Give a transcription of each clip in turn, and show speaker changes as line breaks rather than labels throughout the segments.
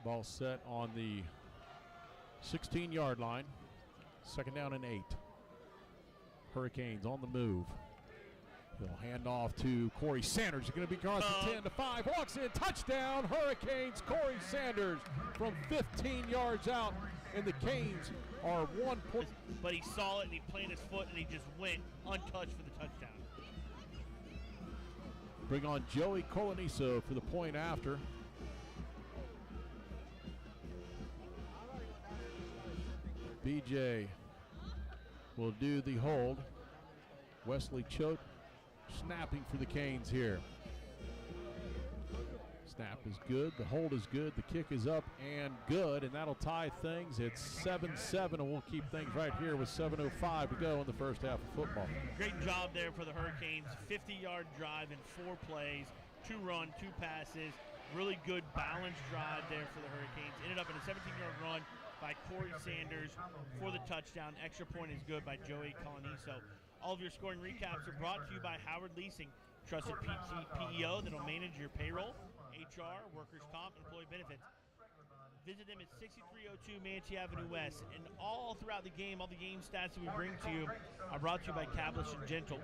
Ball set on the 16-yard line. 2nd down and 8. Hurricanes on the move. He'll hand off to Corey Sanders. He's going to be across the 10 to 5. Walks in. Touchdown. Hurricanes. Corey Sanders from 15 yards out. And the Canes are 1 point.
But he saw it and he planted his foot and he just went untouched for the touchdown.
Bring on Joey Coloniso for the point after. BJ will do the hold. Wesley Choate snapping for the Canes here. Snap is good, the hold is good, the kick is up and good, and that'll tie things. It's 7-7, and we'll keep things right here with 7:05 to go in the first half of football.
Great job there for the Hurricanes. 50-yard drive in 4 plays, 2 run, 2 passes. Really good balanced drive there for the Hurricanes. Ended up in a 17-yard run by Corey Sanders for the touchdown. Extra point is good by Joey Coloniso. All of your scoring recaps are brought to you by Howard Leasing, trusted PEO that will manage your payroll, HR, workers' comp, employee benefits. Visit them at 6302 Manatee Avenue West. And all throughout the game, all the game stats that we bring to you are brought to you by Cablish and Gentle.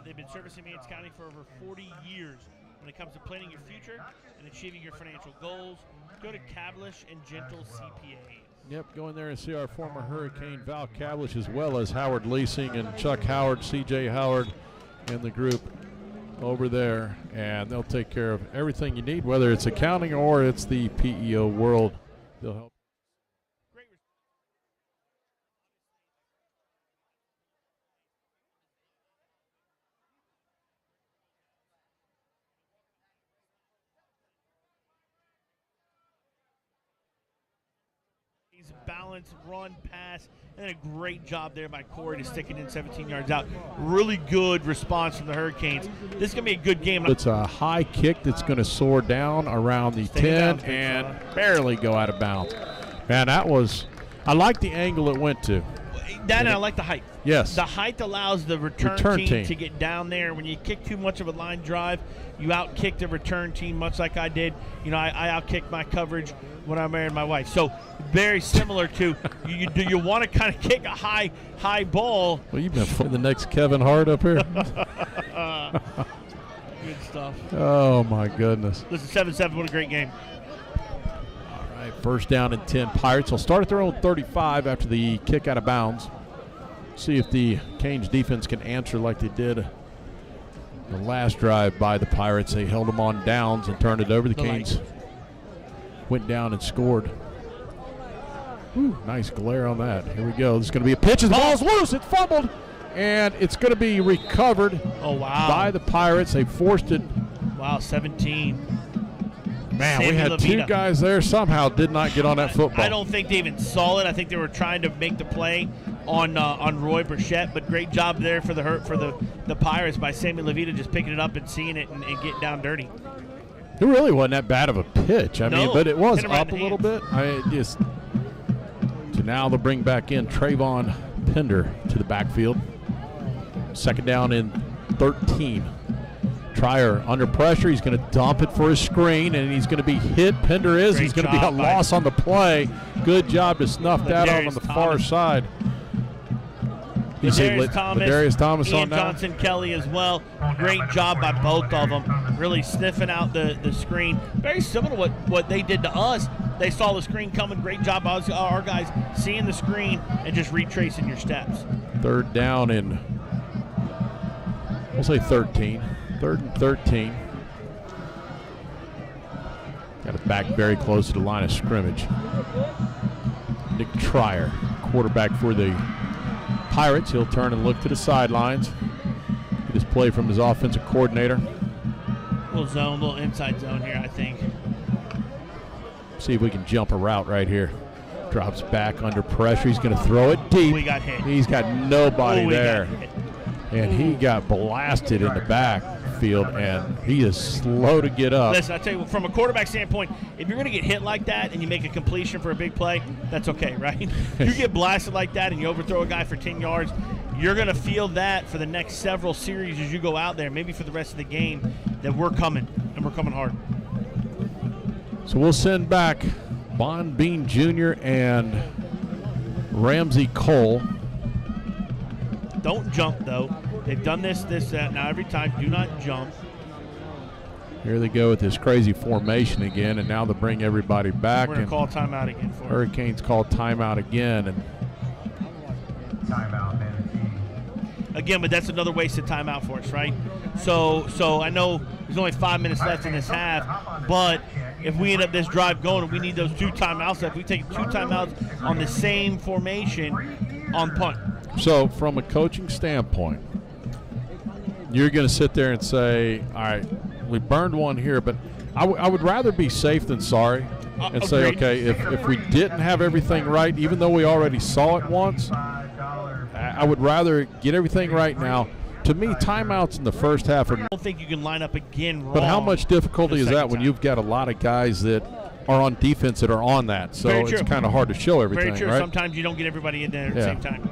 They've been servicing Manatee County for over 40 years. When it comes to planning your future and achieving your financial goals, go to Cablish and Gentle CPA.
Yep, go in there and see our former Hurricane Val Cablish, as well as Howard Leasing and Chuck Howard, CJ Howard, and the group over there. And they'll take care of everything you need, whether it's accounting or it's the PEO world. They'll help.
Balance, run, pass, and a great job there by Corey to stick it in 17 yards out. Really good response from the Hurricanes. This is going to be a good game.
It's a high kick that's going to soar down around the 10 and barely go out of bounds. Man, that was – I like the angle it went to.
That, and I like the height.
Yes.
The height allows the return team to get down there. When you kick too much of a line drive, you out-kick the return team, much like I did. You know, I out-kicked my coverage when I married my wife. So very similar to you want to kind of kick a high ball.
Well, you've been the next Kevin Hart up here.
Good stuff.
Oh, my goodness.
Listen, 7-7, what a great game.
All right, first down and 10. Pirates will start at their own 35 after the kick out of bounds. See if the Canes defense can answer like they did the last drive by the Pirates. They held them on downs and turned it over. The Canes went down and scored. Whew, nice glare on that. Here we go. This is going to be a pitch. The ball's loose. It's fumbled. And it's going to be recovered by the Pirates. They forced it.
Wow, 17.
Man, we had two guys there somehow did not get on that football.
I don't think they even saw it. I think they were trying to make the play on Roy Burchett, but great job there for the Pirates by Sammy Levita just picking it up and seeing it and getting down dirty.
It really wasn't that bad of a pitch. I mean, but it was up a little bit. So now they'll bring back in Trayvon Pender to the backfield. Second down and 13. Trier under pressure. He's going to dump it for a screen, and he's going to be hit. Pender is.
Great
He's going to be a loss on the play. Good job to snuff that out on the far side.
Ladarius
Thomas
Ian
on that.
Johnson Kelly as well. Great job by both of them. Really sniffing out the screen. Very similar to what they did to us. They saw the screen coming. Great job by our guys seeing the screen and just retracing your steps.
Third down and we'll say 13. Third and 13. Got it back very close to the line of scrimmage. Nick Trier, quarterback for the Pirates. He'll turn and look to the sidelines. Get his play from his offensive coordinator.
Little inside zone here, I think.
See if we can jump a route right here. Drops back under pressure. He's going to throw it deep.
We got hit.
He's got nobody there. And he got blasted in the backfield, and he is slow to get up.
Listen, I tell you, from a quarterback standpoint, if you're going to get hit like that and you make a completion for a big play, that's okay, right? If you get blasted like that and you overthrow a guy for 10 yards, you're going to feel that for the next several series as you go out there, maybe for the rest of the game, that we're coming, and we're coming hard.
So we'll send back Von Bean Jr. and Ramsey Cole.
Don't jump, though. They've done this, that. Now, every time, do not jump.
Here they go with this crazy formation again, and now they bring everybody back.
We're going to call timeout again for
Hurricanes call timeout again. And
timeout, Manatee.
again, but that's another wasted timeout for us, right? So I know there's only 5 minutes left in this half, but if we end up this drive going and we need those 2 timeouts, if we take 2 timeouts on the same formation on punt.
So from a coaching standpoint, you're going to sit there and say, all right, we burned one here, but I would rather be safe than sorry and say, okay, if we didn't have everything right, even though we already saw it once, I would rather get everything right now. To me, timeouts in the first half are –
I don't think you can line up again wrong.
But how much difficulty is that when you've got a lot of guys that are on defense that are on that? So it's kind of hard to show everything,
Very true.
Right?
Sometimes you don't get everybody in there at the same time.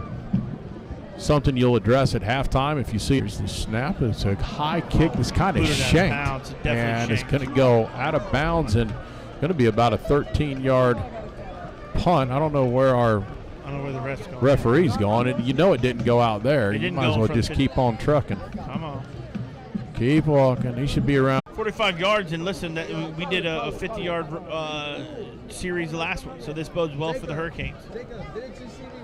Something you'll address at halftime if you see there's the snap. It's a high kick that's kind of shanked, and it's going to go out of bounds and going to be about a 13-yard punt. I don't know where the referee's going, and you know it didn't go out there. You might as well just keep on trucking.
Come on.
Keep walking. He should be around
45 yards, and listen, we did a 50-yard series last one, so this bodes well for the Hurricanes.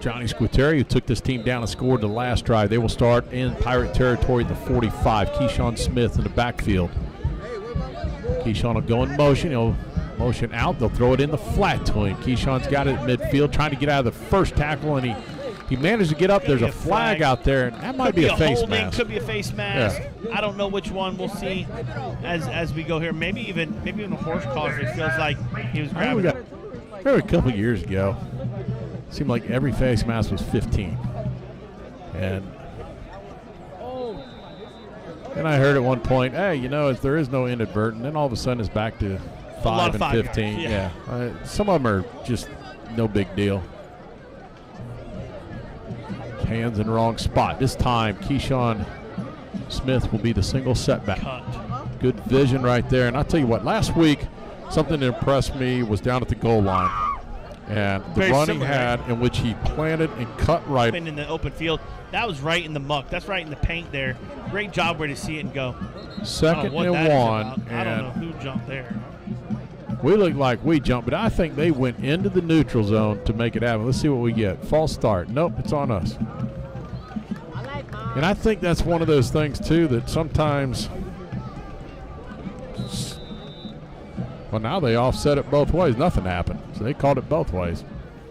Johnny Squitieri, who took this team down and scored the last drive. They will start in Pirate territory at the 45. Keyshawn Smith in the backfield. Keyshawn will go in motion. He'll motion out. They'll throw it in the flat to him. Keyshawn's got it at midfield, trying to get out of the first tackle, and he managed to get up. There's a flag out there, and that might be a face mask.
Could be a face mask. Yeah. I don't know which one. We'll see as we go here. Maybe even a horse collar. It feels like he was grabbing it.
Remember a couple of years ago, it seemed like every face mask was 15. And I heard at one point, hey, there is no inadvertent. Then all of a sudden it's back to 5 and 15. Yeah. Some of them are just no big deal. Hands in the wrong spot. This time, Keyshawn Smith will be the single setback. Good vision right there. And I'll tell you what, last week, something that impressed me was down at the goal line. And the run he had in which he planted and cut right.
In the open field, that was right in the muck. That's right in the paint there. Great job where to see it and go.
Second and 1.
I don't know who jumped there.
We look like we jumped, but I think they went into the neutral zone to make it happen. Let's see what we get. False start. Nope, it's on us. And I think that's one of those things, too, that sometimes – well, now they offset it both ways. Nothing happened. So they called it both ways.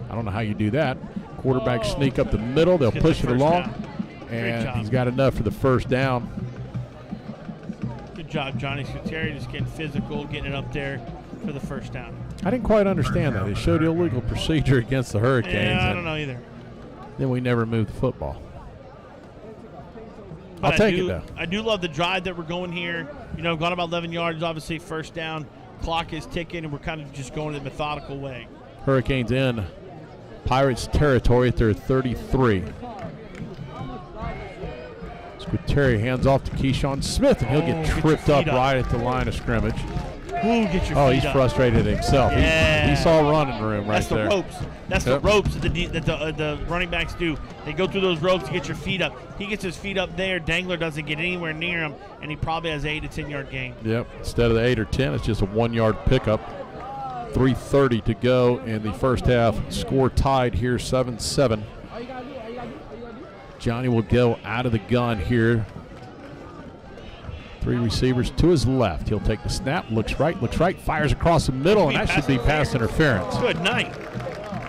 I don't know how you do that. Quarterback sneak up the middle. They'll push it along. And he's got enough for the first down.
Good job, Johnny Squitieri, just getting physical, getting it up there for the first down.
I didn't quite understand that. They showed illegal procedure against the Hurricanes.
Yeah, I don't know either.
Then we never moved the football.
But
I'll take it, though.
I do love the drive that we're going here. Gone about 11 yards, obviously first down. Clock is ticking, and we're kind of just going in a methodical way.
Hurricanes in Pirates territory at their 33. Squitieri hands off to Keyshawn Smith, and he'll get tripped up right at the line of scrimmage.
Ooh, get your feet
he's
up.
frustrated himself.
Yeah.
He saw running room right there.
That's the ropes. That's the ropes that the running backs do. They go through those ropes to get your feet up. He gets his feet up there. Dangler doesn't get anywhere near him, and he probably has an 8 to 10 yard gain.
Yep. Instead of the 8 or 10, it's just a 1 yard pickup. 3:30 to go in the first half. Score tied here, 7-7. Johnny will go out of the gun here. 3 receivers to his left. He'll take the snap, looks right, fires across the middle, and that should be pass interference.
Good night.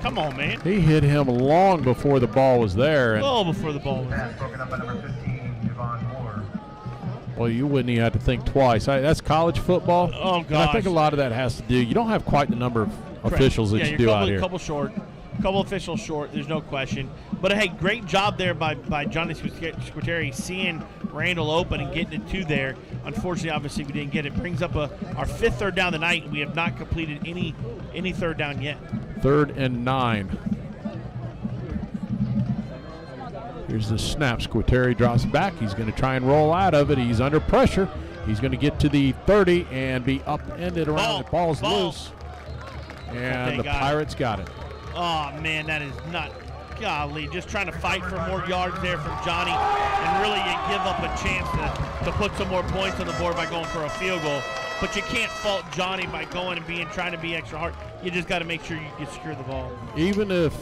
Come on, man.
He hit him long before the ball was there.
Oh, before the ball was there.
Well, you wouldn't even have to think twice. That's college football.
Oh, gosh.
And I think a lot of that has to do, you don't have quite the number of officials that you do out here.
Couple officials short, there's no question. But, hey, great job there by Johnny Squitieri seeing Randall open and getting it to there. Unfortunately, obviously, we didn't get it. Brings up our 5th third down of the night, and we have not completed any third down yet.
3rd and 9. Here's the snap. Squitieri drops back. He's going to try and roll out of it. He's under pressure. He's going to get to the 30 and be upended around. The ball's loose. And the Pirates got it.
Oh, man, that is not – golly, just trying to fight for more yards there from Johnny, and really you give up a chance to put some more points on the board by going for a field goal. But you can't fault Johnny by going and trying to be extra hard. You just got to make sure you secure the ball.
Even if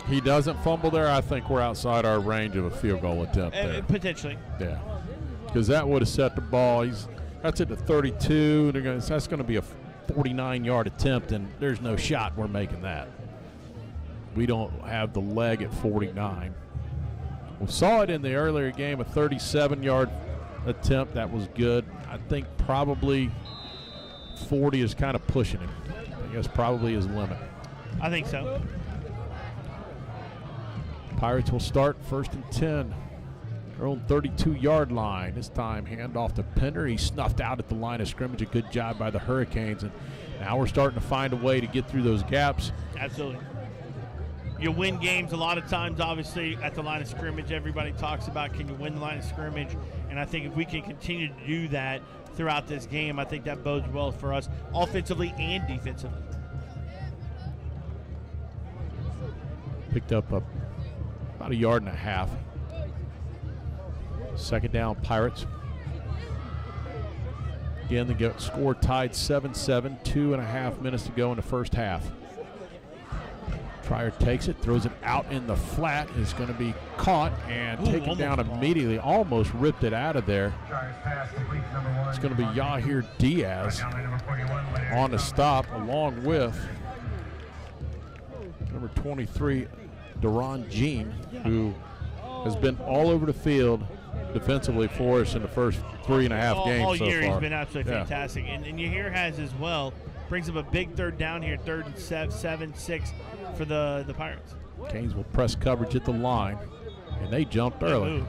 he doesn't fumble there, I think we're outside our range of a field goal attempt there.
Potentially.
Yeah, because that would have set the ball. That's at the 32. That's going to be a 49-yard attempt, and there's no shot we're making that. We don't have the leg at 49. We saw it in the earlier game, a 37-yard attempt. That was good. I think probably 40 is kind of pushing him. I guess probably his limit.
I think so.
Pirates will start 1st and 10. Their own 32-yard line. This time, handoff to Pender. He snuffed out at the line of scrimmage. A good job by the Hurricanes. And now we're starting to find a way to get through those gaps.
Absolutely. You win games a lot of times, obviously, at the line of scrimmage. Everybody talks about, can you win the line of scrimmage? And I think if we can continue to do that throughout this game, I think that bodes well for us offensively and defensively.
Picked up about a yard and a half. 2nd down, Pirates. Again, the score tied 7-7, 2.5 minutes to go in the first half. Trier takes it, throws it out in the flat. It's going to be caught and taken down immediately. Almost ripped it out of there. It's going to be Yahir Diaz on the stop, along with number 23, Deron Jean, who has been all over the field defensively for us in the first 3.5 games
all
so
year
far.
He's been absolutely fantastic. And Yahir has as well. Brings up a big 3rd down here, 3rd and 7-6 for the Pirates.
Canes will press coverage at the line, and they jumped early.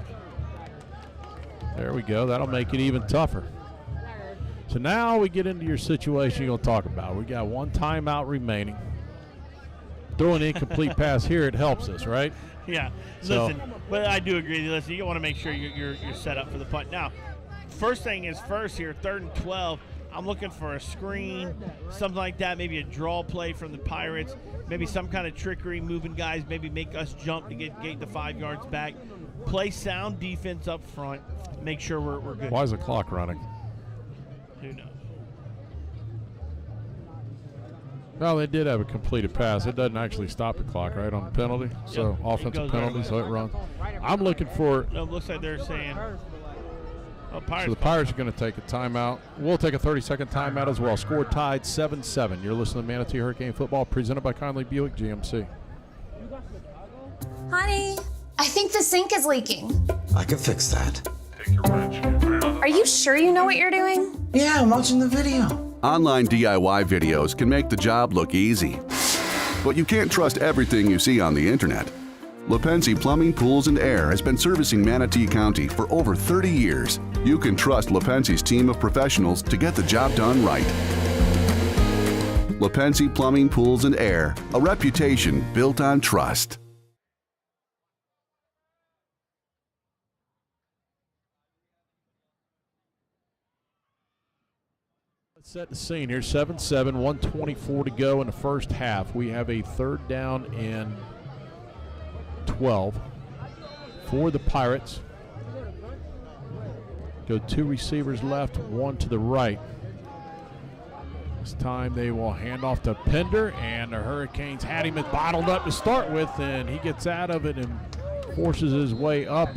There we go. That'll make it even tougher. So now we get into your situation you're going to talk about. We got 1 timeout remaining. Throw an incomplete pass here, it helps us, right?
Yeah. Listen, but I do agree. Listen, you want to make sure you're set up for the punt. Now, first thing is first here, 3rd and 12. I'm looking for a screen, something like that, maybe a draw play from the Pirates, maybe some kind of trickery, moving guys, maybe make us jump to get the 5 yards back. Play sound defense up front, make sure we're good.
Why is the clock running?
Who knows?
Well, they did have a completed pass. It doesn't actually stop the clock, right, on the penalty? So offensive penalty, so it runs. I'm looking for –
no, it looks like they're saying –
so the Pirates are going to take a timeout. We'll take a 30-second timeout as well. Score tied 7-7. You're listening to Manatee Hurricane Football presented by Conley Buick GMC.
Honey, I think the sink is leaking.
I can fix that.
Take your wrench.
Are you sure you know what you're doing?
Yeah, I'm watching the video.
Online DIY videos can make the job look easy. But you can't trust everything you see on the internet. Lepensi Plumbing, Pools, and Air has been servicing Manatee County for over 30 years. You can trust Lepensi's team of professionals to get the job done right. Lepensi Plumbing, Pools, and Air, a reputation built on trust.
Let's set the scene here. 7-7, 124 to go in the first half. We have a 3rd down and 12 for the Pirates. Go 2 receivers left, 1 to the right. This time they will hand off to Pender, and the Hurricanes had him bottled up to start with, and he gets out of it and forces his way up.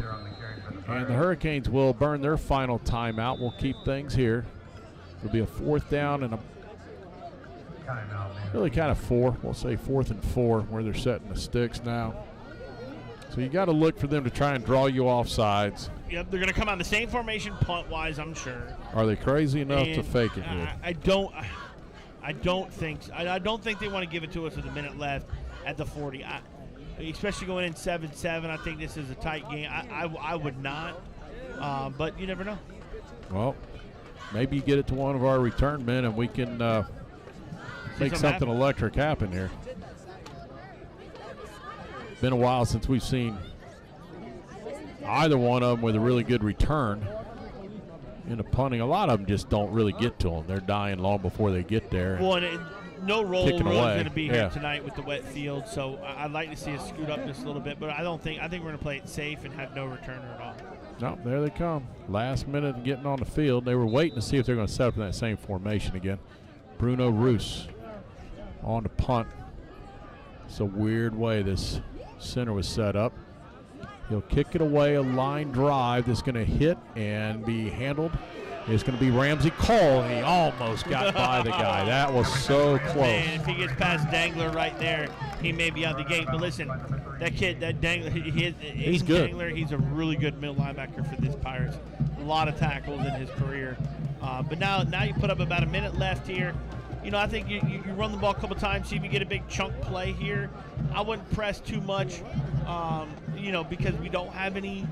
And the Hurricanes will burn their final timeout. We'll keep things here. It'll be a 4th down and a really kind of 4. We'll say 4th and 4 where they're setting the sticks now. So you got to look for them to try and draw you off sides.
Yep, they're going to come on the same formation punt-wise, I'm sure.
Are they crazy enough to fake it here?
I don't think they want to give it to us with a minute left at the 40. Especially going in 7-7, I think this is a tight game. I would not, but you never know.
Well, maybe you get it to one of our return men and we can make something electric happen here. Been a while since we've seen either one of them with a really good return in the punting. A lot of them just don't really get to them. They're dying long before they get there.
Well, no roll really going to be here
Yeah.
tonight with the wet field, so I'd like to see us scoot up just a little bit, but I think we're going to play it safe and have no returner at all.
No, there they come. Last minute and getting on the field. They were waiting to see if they're going to set up in that same formation again. Bruno Roos on the punt. It's a weird way this center was set up. He'll kick it away, a line drive that's going to hit and be handled. It's going to be Ramsey Cole, and he almost got by the guy. That was so close.
Man, if he gets past Dangler right there, he may be out the gate. But listen, that kid, that Dangler, he's
good.
Dangler, he's a really good middle linebacker for this Pirates. A lot of tackles in his career. But now you put up about a minute left here. You know, I think you run the ball a couple times, see if you get a big chunk play here. I wouldn't press too much, you know, because we don't have any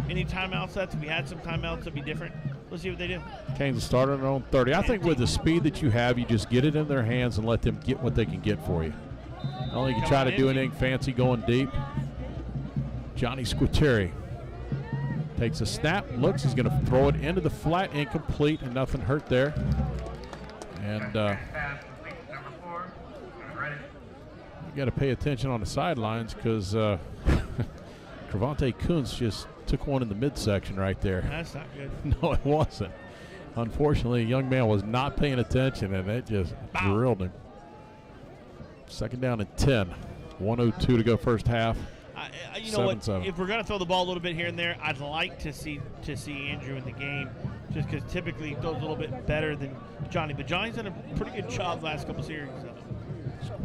timeouts left. If we had some timeouts, it'd be different. Let's see what they do.
Canes will start on their own 30. I think with the speed that you have, you just get it in their hands and let them get what they can get for you. I don't think you try to do anything fancy going deep. Johnny Squitieri takes a snap, looks, he's going to throw it into the flat, incomplete, and nothing hurt there. And you got to pay attention on the sidelines because Cravante Kuntz just took one in the midsection right there.
That's not good.
No, it wasn't. Unfortunately, the young man was not paying attention, and it just drilled him. 2nd down and 10. 1:02 to go first half.
You know what? If we're going to throw the ball a little bit here and there, I'd like to see Andrew in the game, just because typically he throws a little bit better than Johnny. But Johnny's done a pretty good job the last couple series.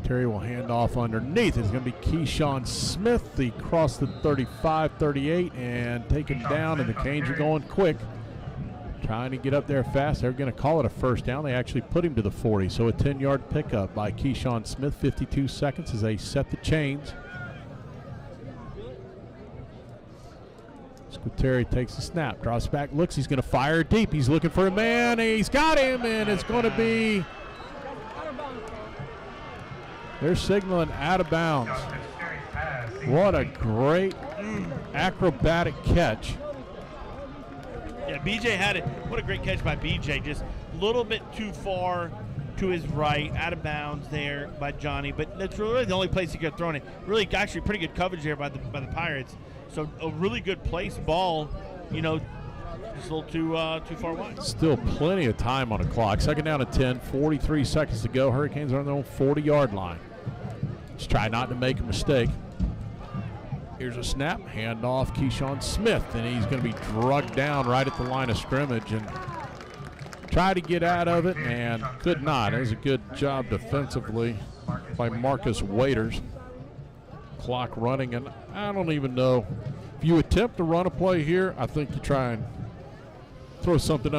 Terry will hand off underneath. It's going to be Keyshawn Smith. He crossed the 35, 38, and take him down, and the Canes are going quick. Trying to get up there fast. They're going to call it a 1st down. They actually put him to the 40, so a 10-yard pickup by Keyshawn Smith. 52 seconds as they set the chains. Squitieri takes the snap, drops back, looks. He's going to fire deep. He's looking for a man. He's got him, and it's going to be... They're signaling out of bounds. What a great acrobatic catch.
Yeah, BJ had it. What a great catch by BJ. Just a little bit too far to his right, out of bounds there by Johnny. But that's really the only place he could have thrown it. Really, actually, pretty good coverage there by the Pirates. So a really good placed ball, you know, just a little too far wide.
Still plenty of time on the clock. 2nd down and 10, 43 seconds to go. Hurricanes are on their own 40-yard line. Just try not to make a mistake. Here's a snap, handoff Keyshawn Smith, and he's going to be drugged down right at the line of scrimmage and try to get out of it and could not. It was a good job defensively by Marcus Waiters. Clock running, and I don't even know. If you attempt to run a play here, I think you try and throw something